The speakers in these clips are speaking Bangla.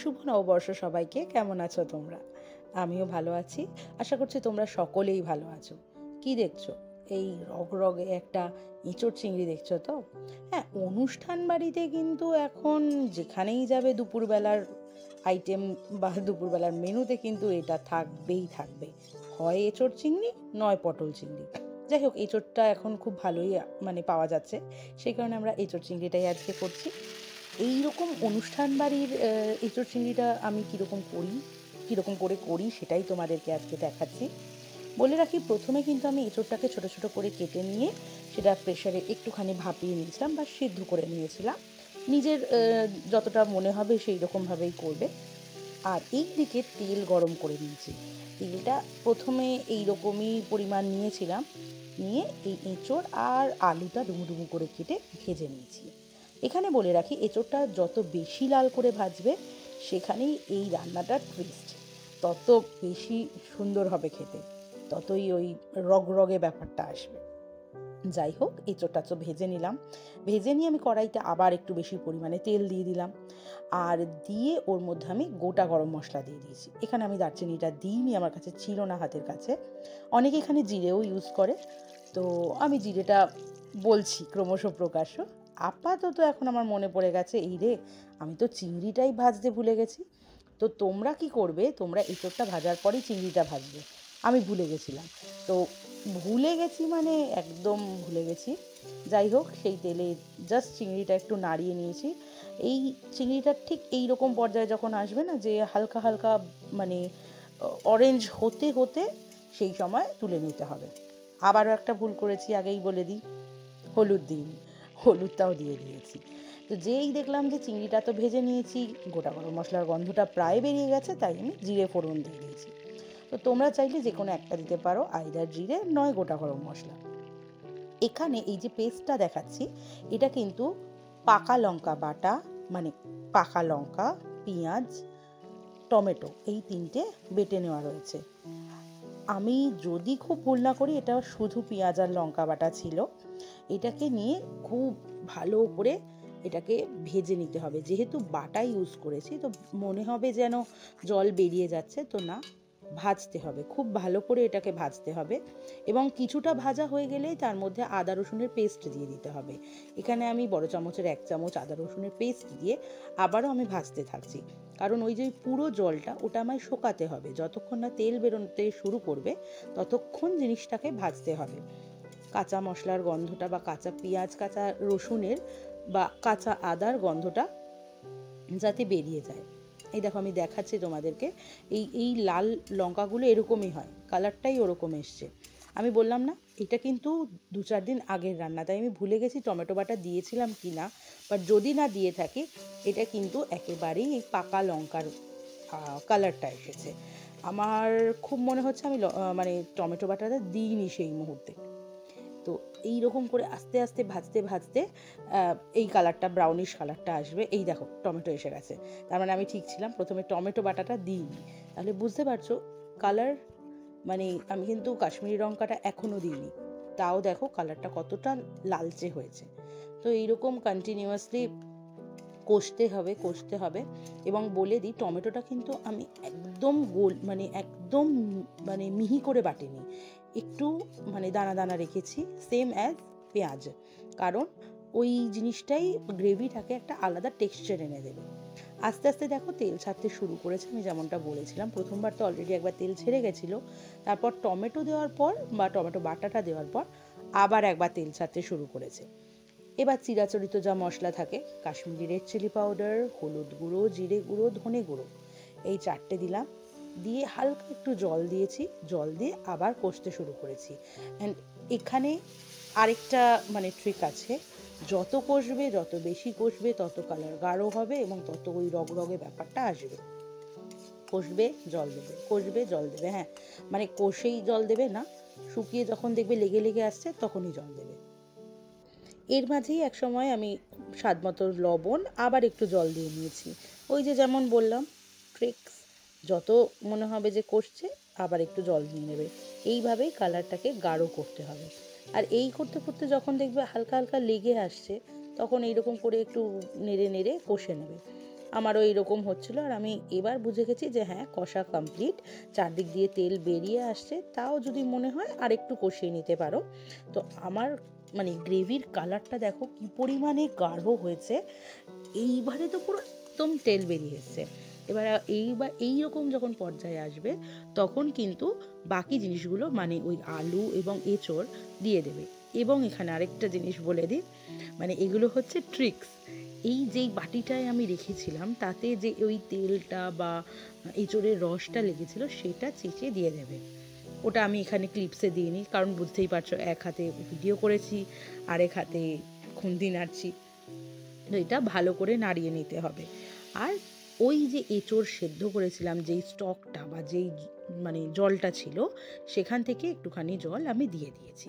শুভ নববর্ষ সবাইকে। কেমন আছো তোমরা? আমিও ভালো আছি। আশা করছি তোমরা সকলেই ভালো আছো। কি দেখছো? এই রগরগে একটা এঁচোড় চিংড়ি দেখছো তো? হ্যাঁ, অনুষ্ঠান বাড়িতে কিন্তু এখন যেখানেই যাবে দুপুরবেলার আইটেম বা দুপুরবেলার মেনুতে কিন্তু এটা থাকবেই থাকবে। হয় এঁচোড় চিংড়ি, নয় পটল চিংড়ি। যাই হোক, এঁচোড়টা এখন খুব ভালোই মানে পাওয়া যাচ্ছে, সেই কারণে আমরা এঁচোড় চিংড়িটাই আজকে করছি। এই রকম অনুষ্ঠান বাড়ির এঁচোড় চিংড়িটা আমি কীরকম করে করি সেটাই তোমাদেরকে আজকে দেখাচ্ছি। বলে রাখি, প্রথমে কিন্তু আমি এঁচোড়টাকে ছোটো ছোটো করে কেটে নিয়ে সেটা প্রেশারে একটুখানি ভাপিয়ে নিয়েছিলাম বা সিদ্ধ করে নিয়েছিলাম। নিজের যতটা মনে হবে সেই রকমভাবেই করবে। আর এই দিকে তেল গরম করে নিয়েছি। তেলটা প্রথমে এই রকমই পরিমাণ নিয়েছিলাম, নিয়ে এই এঁচোড় আর আলুটা ডুমু ডুমু করে কেটে ভেজে নিয়েছি। এখানে বলে রাখি, এঁচোড়টা যত বেশি লাল করে ভাজবে সেখানেই এই রান্নাটার টুইস্ট, তত বেশি সুন্দর হবে খেতে, ততই ওই রগরগে ব্যাপারটা আসবে। যাই হোক, এঁচোড়টা তো ভেজে নিলাম। ভেজে নিয়ে আমি কড়াইতে আবার একটু বেশি পরিমাণে তেল দিয়ে দিলাম, আর দিয়ে ওর মধ্যে আমি গোটা গরম মশলা দিয়ে দিয়েছি। এখানে আমি দারচিনিটা দিইনি, আমার কাছে ছিল না হাতের কাছে। অনেকে এখানে জিরেও ইউজ করে, তো আমি জিরেটা বলছি ক্রমশ প্রকাশ্য। আপাতত এখন আমার মনে পড়ে গেছে, এই রে, আমি তো চিংড়িটাই ভাজতে ভুলে গেছি। তো তোমরা কি করবে, তোমরা এঁচোড়টা ভাজার পরেই চিংড়িটা ভাজবে। আমি ভুলে গেছিলাম, তো ভুলে গেছি মানে একদম ভুলে গেছি। যাই হোক, সেই তেলে জাস্ট চিংড়িটা একটু নাড়িয়ে নিয়েছি। এই চিংড়িটা ঠিক এই রকম পর্যায়ে যখন আসবে না, যে হালকা হালকা মানে অরেঞ্জ হতে হতে, সেই সময় তুলে নিতে হবে। আবারও একটা ভুল করেছি, আগেই বলে দিই, হলুদ দিইনি, হলুদটাও দিয়ে দিয়েছি। তো যেই দেখলাম যে চিংড়িটা তো ভেজে নিয়েছি, গোটা গরম মশলার গন্ধটা প্রায় বেরিয়ে গেছে, তাই আমি জিরে ফোড়ন দিয়ে দিয়েছি। তো তোমরা চাইলে যে কোনো একটা দিতে পারো, আইদার জিরে নয় গোটা গরম মশলা। এখানে এই যে পেস্টটা দেখাচ্ছি, এটা কিন্তু পাকা লঙ্কা বাটা, মানে পাকা লঙ্কা, পেঁয়াজ, টমেটো, এই তিনটে বেটে নেওয়া রয়েছে। আমি যদি খুব ভুল না করি, এটা শুধু পেঁয়াজ আর লঙ্কা বাটা ছিল। এটাকে নিয়ে খুব ভালো করে এটাকে ভেজে নিতে হবে। যেহেতু বাটা ইউজ করেছি, তো মনে হবে যেন জল বেরিয়ে যাচ্ছে, তো না, ভাজতে হবে, খুব ভালো করে এটাকে ভাজতে হবে। এবং কিছুটা ভাজা হয়ে গেলেই তার মধ্যে আদা রসুনের পেস্ট দিয়ে দিতে হবে। এখানে আমি বড় চামচের 1 চামচ আদা রসুনের পেস্ট দিয়ে আবারও আমি ভাজতে থাকছি, কারণ ওই যে পুরো জলটা ওটা আমায় শোকাতে হবে। যতক্ষণ না তেল বেরোতে শুরু করবে ততক্ষণ জিনিসটাকে ভাজতে হবে। কাঁচা মশলার গন্ধটা বা কাঁচা পেঁয়াজ, কাঁচা রসুনের বা কাঁচা আদার গন্ধটা যাতে বেরিয়ে যায়। এই দেখো, আমি দেখাচ্ছি তোমাদেরকে, এই এই লাল লঙ্কাগুলো এরকমই হয়, কালারটাই ওরকম এসছে। আমি বললাম না, এটা কিন্তু 2-4 দিন আগের রান্না, তাই আমি ভুলে গেছি টমেটো বাটা দিয়েছিলাম কি না। বাট যদি না দিয়ে থাকি, এটা কিন্তু একেবারেই এই পাকা লঙ্কার কালারটা এসেছে। আমার খুব মনে হচ্ছে আমি মানে টমেটো বাটাটা দিইনি সেই মুহূর্তে। তো এই রকম করে আস্তে আস্তে ভাজতে ভাজতে এই কালারটা, ব্রাউনিশ কালারটা আসবে। এই দেখো, টমেটো এসে গেছে, তার মানে আমি ঠিক ছিলাম, প্রথমে টমেটো বাটাটা দিইনি। তাহলে বুঝতে পারছো কালার, মানে আমি কিন্তু কাশ্মীরি লঙ্কাটা এখনও দিইনি, তাও দেখো কালারটা কতটা লালচে হয়েছে। তো এইরকম কন্টিনিউয়াসলি কষতে হবে। এবং বলে দিই, টমেটোটা কিন্তু আমি একদম একদম মানে মিহি করে বাটিনি, একটু মানে দানা দানা রেখেছি, সেম অ্যাজ পেঁয়াজ, কারণ ওই জিনিসটাই গ্রেভিটাকে একটা আলাদা টেক্সচার এনে দেবে। আস্তে আস্তে দেখো তেল ছাড়তে শুরু করেছে। আমি যেমনটা বলেছিলাম, প্রথমবার তো অলরেডি একবার তেল ছেড়ে গেছিলো, তারপর টমেটো দেওয়ার পর বা টমেটো বাটাটা দেওয়ার পর আবার একবার তেল ছাড়তে শুরু করেছে। এবার চিরাচরিত যা মশলা থাকে, কাশ্মীরি রেড চিলি পাউডার, হলুদ গুঁড়ো, জিরে গুঁড়ো, ধনে গুঁড়ো, এই 4টে দিলাম, দিয়ে হালকা একটু জল দিয়েছি, জল দিয়ে আবার কষতে শুরু করেছি। অ্যান্ড এখানে আরেকটা মানে ট্রিক আছে, যত কষবে, যত বেশি কষবে, তত কালার গাঢ় হবে এবং তত ওই রগরগে ব্যাপারটা আসবে। কষবে, জল দেবে, কষবে, জল দেবে। হ্যাঁ, মানে কষেই জল দেবে না, শুকিয়ে যখন দেখবে লেগে লেগে আসছে তখনই জল দেবে। এর মাঝেই এক সময় আমি স্বাদ মতো লবণ, আবার একটু জল দিয়ে নিয়েছি। ওই যে যেমন বললাম ট্রিক্স, যত মনে হবে যে কষছে, আবার একটু জল দিয়ে নেবে। এইভাবেই কালারটাকে গাঢ় করতে হবে। আর এই করতে করতে যখন দেখবে হালকা হালকা লেগে আসছে, তখন এইরকম করে একটু নেড়ে নেড়ে কষে নেবে। আমারও এইরকম হচ্ছিলো। আর আমি এবার বুঝে গেছি যে হ্যাঁ, কষা কমপ্লিট, চারদিক দিয়ে তেল বেরিয়ে আসছে। তাও যদি মনে হয় আর একটু কষিয়ে নিতে পারো। তো আমার মানে গ্রেভির কালারটা দেখো কি পরিমাণে গাঢ় হয়েছে। এইবারে তো পুরো একদম তেল বেরিয়ে এসছে। এবার এইরকম যখন পর্যায়ে আসবে তখন কিন্তু বাকি জিনিসগুলো মানে ওই আলু এবং এঁচোড় দিয়ে দেবে। এবং এখানে আরেকটা জিনিস বলে দিই, মানে এগুলো হচ্ছে ট্রিক্স। এই যেই বাটিটায় আমি রেখেছিলাম তাতে যে ওই তেলটা বা এঁচোড়ের রসটা লেগেছিল সেটা চেঁচে দিয়ে দেবে। ওটা আমি এখানে ক্লিপসে দিইনি, কারণ বুঝতেই পারছো এক হাতে ভিডিও করেছি আর এক হাতে খুন্তি নাড়ছি। তো এটা ভালো করে নাড়িয়ে নিতে হবে। আর ওই যে এঁচোড় সেদ্ধ করেছিলাম, যেই স্টকটা বা যেই মানে জলটা ছিল, সেখান থেকে একটুখানি জল আমি দিয়ে দিয়েছি।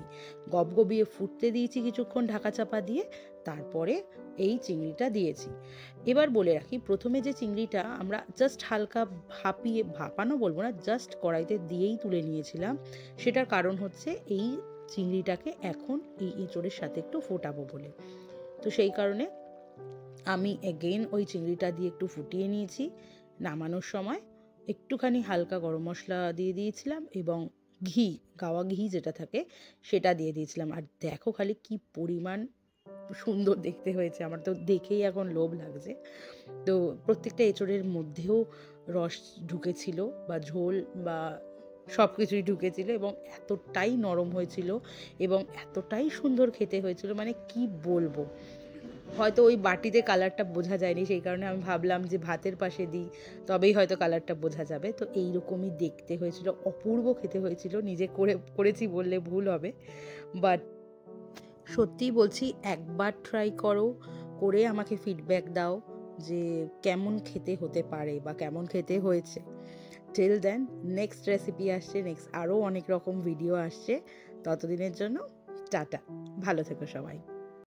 গবগবিয়ে ফুটতে দিয়েছি কিছুক্ষণ ঢাকা চাপা দিয়ে, তারপরে এই চিংড়িটা দিয়েছি। এবার বলে রাখি, প্রথমে যে চিংড়িটা আমরা জাস্ট হালকা ভাপানো বলবো না, জাস্ট কড়াইতে দিয়েই তুলে নিয়েছিলাম। সেটার কারণ হচ্ছে এই চিংড়িটাকে এখন এই এঁচোড়ের সাথে একটু ফোটাবো বলে। তো সেই কারণে আমি এগেইন ওই চিংড়িটা দিয়ে একটু ফুটিয়ে নিয়েছি। নামানোর সময় একটুখানি হালকা গরম মশলা দিয়ে দিয়েছিলাম এবং গাওয়া ঘি যেটা থাকে সেটা দিয়ে দিয়েছিলাম। আর দেখো খালি কি পরিমাণ সুন্দর দেখতে হয়েছে, আমার তো দেখেই এখন লোভ লাগছে। তো প্রত্যেকটা এঁচোড়ের মধ্যেও রস ঢুকেছিল বা ঝোল বা সব কিছুই ঢুকেছিল এবং এতটাই নরম হয়েছিল এবং এতটাই সুন্দর খেতে হয়েছিল, মানে কি বলবো। হয়তো ওই বাটিতে কালারটা বোঝা যায়নি, সেই কারণে আমি ভাবলাম যে ভাতের পাশে দিই, তবেই হয়তো কালারটা বোঝা যাবে। তো এইরকমই দেখতে হয়েছিল, অপূর্ব খেতে হয়েছিল। নিজে করেছি বললে ভুল হবে, বাট সত্যিই বলছি, একবার ট্রাই করো, করে আমাকে ফিডব্যাক দাও যে কেমন খেতে হতে পারে বা কেমন খেতে হয়েছে। টিল দেন, নেক্সট রেসিপি আসছে, নেক্সট আরও অনেক রকম ভিডিও আসছে। ততদিনের জন্য টাটা, ভালো থেকো সবাই।